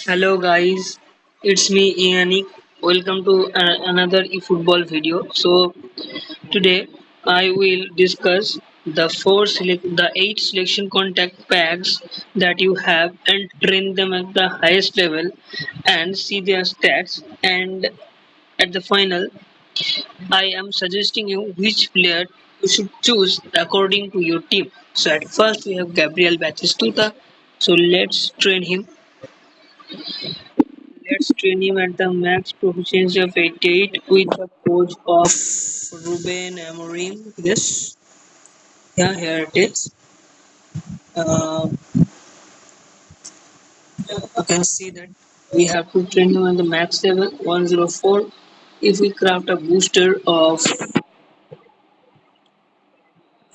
Hello guys, it's me e-Anik. Welcome to another eFootball video. So today I will discuss the eight selection contact packs that you have and train them at the highest level and see their stats, and at the final I am suggesting you which player you should choose according to your team. So at first we have Gabriel Batistuta. So let's train him at the max proficiency of 88 with the coach of Ruben Amorim. Yes, yeah, here it is. Uh, you can see that we have to train him on the max level 104. If we craft a booster of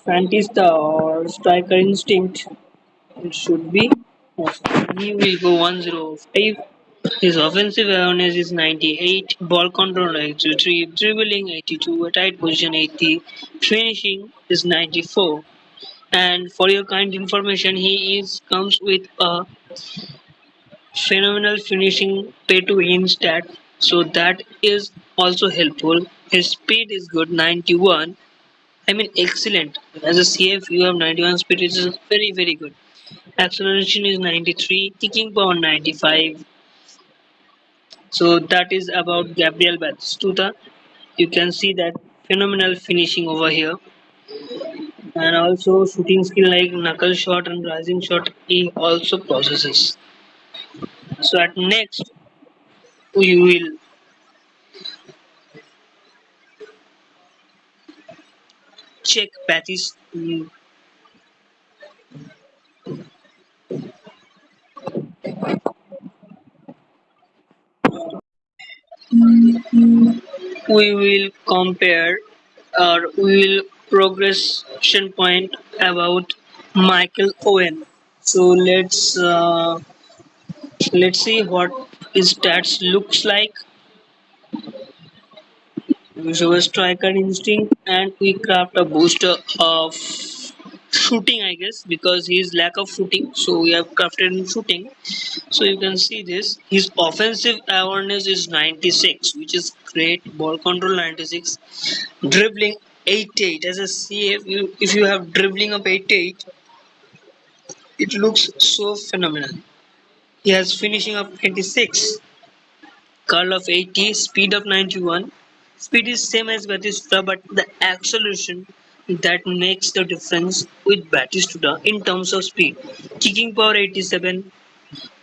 Fantista or Striker Instinct, it should be. He will go 105. His offensive awareness is 98, ball control 83, dribbling 82, tight position 80, finishing is 94. And for your kind information, he is comes with a phenomenal finishing pay to win stat, so that is also helpful. His speed is good, 91. I mean excellent. As a CF, you have 91 speed, which is very good. Acceleration is 93, kicking power 95. So that is about Gabriel Batistuta. You can see that phenomenal finishing over here, and also shooting skill like knuckle shot and rising shot he also possesses. So at next we will check Batis. We will compare, or we will progression point about Michael Owen. So let's see what his stats looks like. We show a striker instinct and we craft a booster of shooting, I guess, because his lack of shooting. So we have crafted in shooting. So you can see this. His offensive awareness is 96, which is great. Ball control 96. Dribbling 88. As a CF, if you have dribbling of 88, it looks so phenomenal. He has finishing of 26. Curl of 80, speed of 91. Speed is same as Batista, but the acceleration that makes the difference with Batista in terms of speed. Kicking power 87,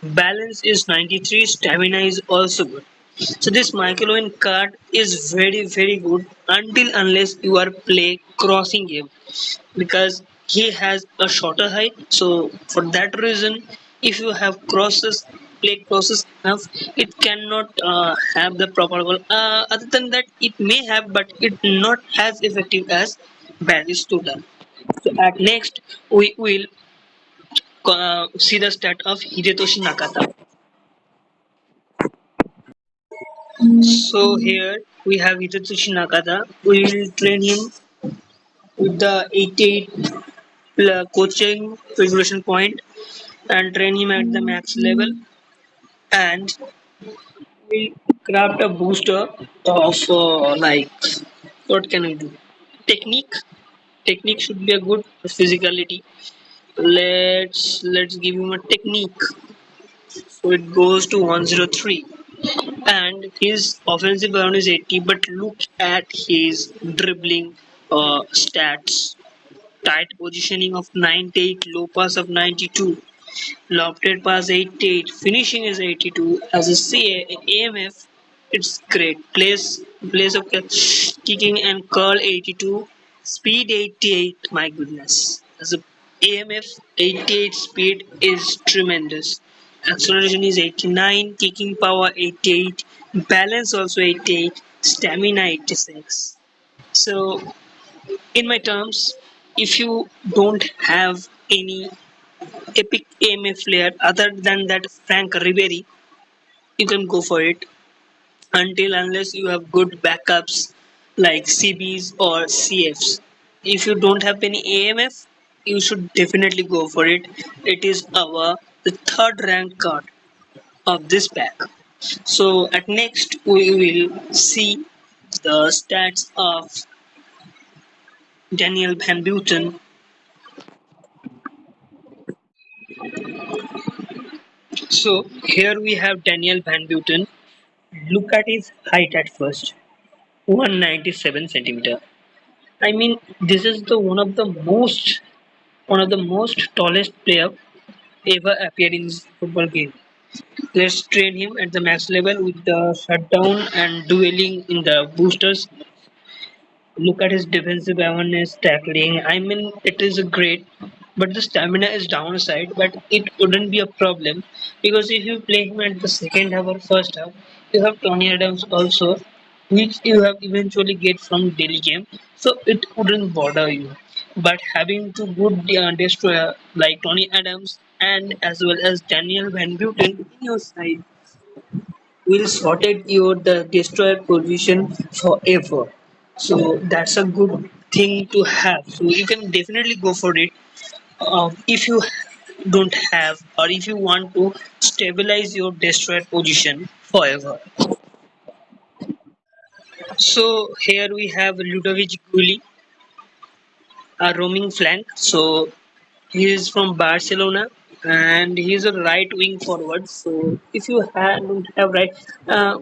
balance is 93, stamina is also good. So this Michael Owen card is very good until unless you are play crossing him, because he has a shorter height. So for that reason, if you have crosses, play crosses enough, it cannot have the proper goal. Other than that, it may have, but it not as effective as Batistuta. So at next, we will see the stat of Hidetoshi Nakata. So here we have Hidetoshi Nakata. We will train him with the 88 coaching regulation point and train him at the max level, and we craft a booster of what can we do? Technique. Technique should be a good physicality. Let's give him a technique. So it goes to 103, and his offensive round is 80. But look at his dribbling stats. Tight positioning of 98, low pass of 92, lofted pass 88, finishing is 82. As a AMF, it's great. Place of kicking and curl 82, speed 88. My goodness, as a AMF 88 speed is tremendous. Acceleration is 89, kicking power 88, balance also 88, stamina 86. So in my terms, if you don't have any epic AMF player other than that Frank Ribery, you can go for it until unless you have good backups like CBs or CFs. If you don't have any AMF, you should definitely go for it. It is our the third ranked card. of this pack. So at next we will see the stats of Daniel Van Buten. So here we have Daniel Van Buten. Look at his height at first, 197 centimeter. I mean, this is the one of the most tallest player ever appeared in this football game. Let's train him at the max level with the shutdown and dueling in the boosters. Look at his defensive awareness, tackling. I mean, it is a great, but the stamina is downside. But it wouldn't be a problem because if you play him at the second half or first half, you have Tony Adams also, which you have eventually get from daily game, so it wouldn't bother you. But having two good destroyer like Tony Adams and as well as Daniel Van Buten in your side will sorted your the destroyer position forever. So that's a good thing to have. So you can definitely go for it if you don't have or if you want to stabilize your destroyer position forever. So here we have Ludovic Gulli, a roaming flank. So he is from Barcelona and he is a right wing forward. So if you don't have right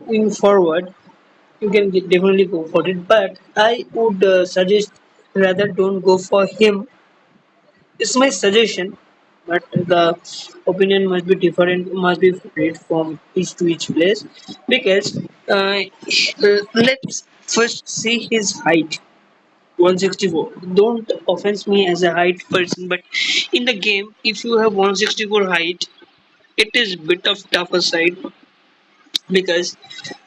wing forward, you can definitely go for it. But I would suggest rather don't go for him. It's my suggestion, but the opinion must be different, must be varied from each to each place because let's first see his height. 164. Don't offense me as a height person, but in the game, if you have 164 height, it is bit of tougher side because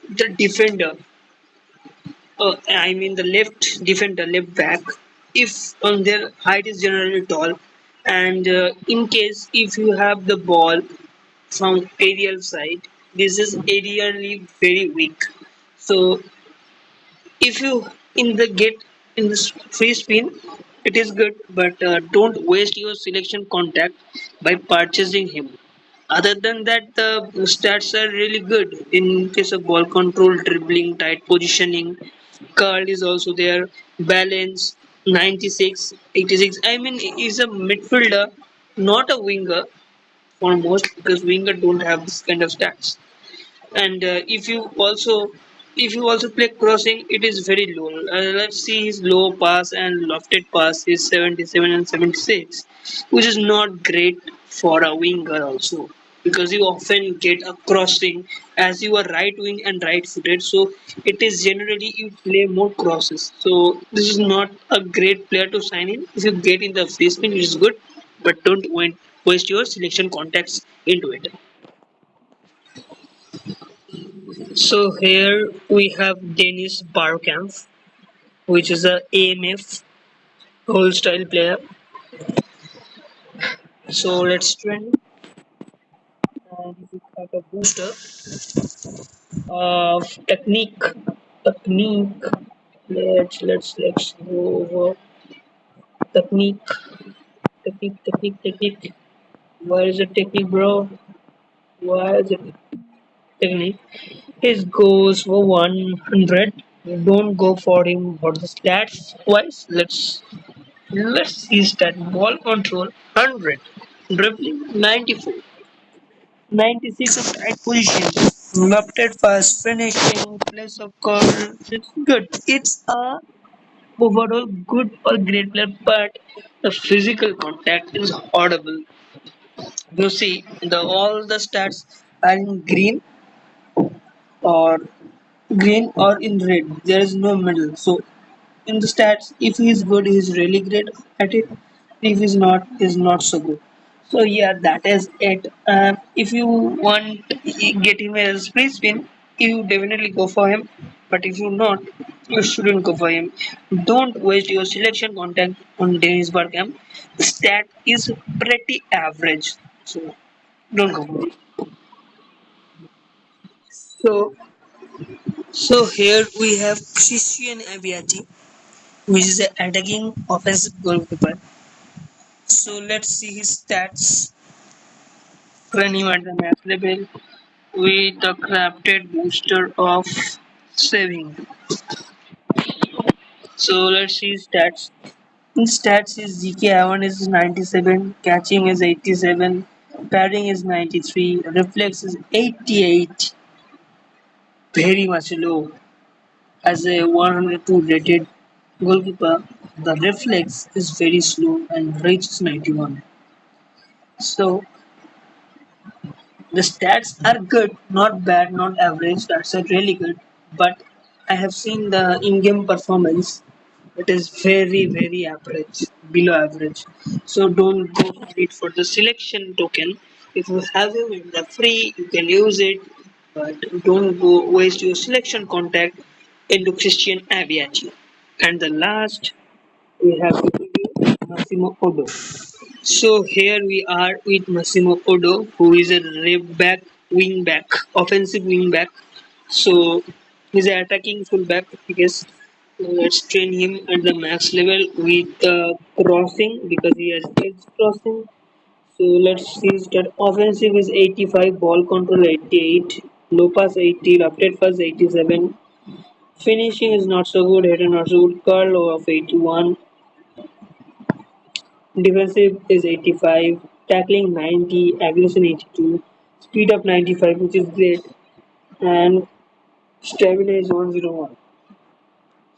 the defender I mean the left defender, left back, if on their height is generally tall, and in case if you have the ball from aerial side, this is aerially very weak. So if you in the get in this free spin, it is good, but don't waste your selection contact by purchasing him. Other than that, the stats are really good in case of ball control, dribbling, tight positioning. Curl is also there. Balance 96, 86. I mean, he's a midfielder, not a winger for most because winger don't have this kind of stats. And if you also play crossing, it is very low. Let's see his low pass and lofted pass is 77 and 76, which is not great for a winger also because you often get a crossing as you are right wing and right footed, so it is generally you play more crosses, so this is not a great player to sign in. If you get in the free spin, it is good, but don't waste your selection contacts into it. So here we have Dennis Barkamp, which is a AMF whole style player. So let's trend and we have a booster of technique. Let's go over technique, technique. Where is the technique, bro? Where is it? Technique. His goes for 100. Don't go for him for the stats wise. Let's see stat. Ball control 100. Dribbling 94. 96 of right position. Lofted fast finishing. Place of curl. It's good. It's a overall good or great player, but the physical contact is horrible. You see, the all the stats are in or green or in red. There is no middle. So in the stats, if he is good, he is really great at it. If he's not so good. So yeah, that is it. If you want get him as free spin, you definitely go for him. But if you not, you shouldn't go for him. Don't waste your selection content on Dennis Bergkamp. The stat is pretty average, so don't go for it. So so here we have Christian Abiati, which is an attacking offensive goalkeeper. So let's see his stats when he at the match level. with a crafted booster of saving. So let's see stats. In stats, his GK1 is 97, catching is 87, padding is 93, reflex is 88, very much low. As a 102 rated goalkeeper, the reflex is very slow and reaches 91. So the stats are good, not bad, not average. Stats are really good, but I have seen the in-game performance. It is very, very average, below average. So don't go for it for the selection token. If you have him in the free, you can use it, but don't go waste your selection contact into Christian Aviachi. And the last, we have to review Massimo Odo. So here we are with Massimo Odo, who is a right back, wing back, offensive wing back. So he's an attacking fullback. I guess let's train him at the max level with crossing because he has edge crossing. So let's see that offensive is 85, ball control 88, low pass 80, left pass 87. Finishing is not so good, header not so good, curl of 81, defensive is 85, tackling 90, aggression 82, speed up 95, which is great, and stamina is 101.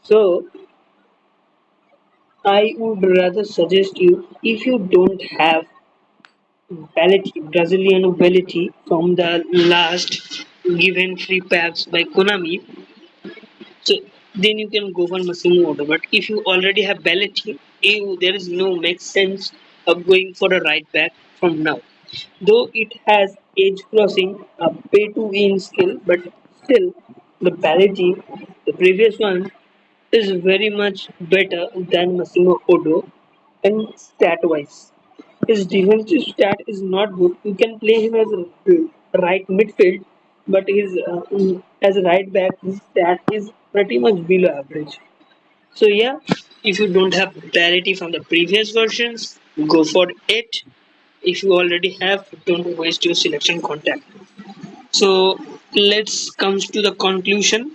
So I would rather suggest you, if you don't have Balletti, Brazilian Balletti from the last given free packs by Konami, so then you can go for Massimo Odo. But if you already have Balletti, there is no make sense of going for a right back from now. Though it has edge crossing, a pay to win skill, but still the Balletti, the previous one, is very much better than Massimo Odo and stat wise. His defensive stat is not good. You can play him as a right midfield, but his as a right back, his stat is pretty much below average. So yeah, if you don't have parity from the previous versions, go for it. If you already have, don't waste your selection contact. So let's comes to the conclusion.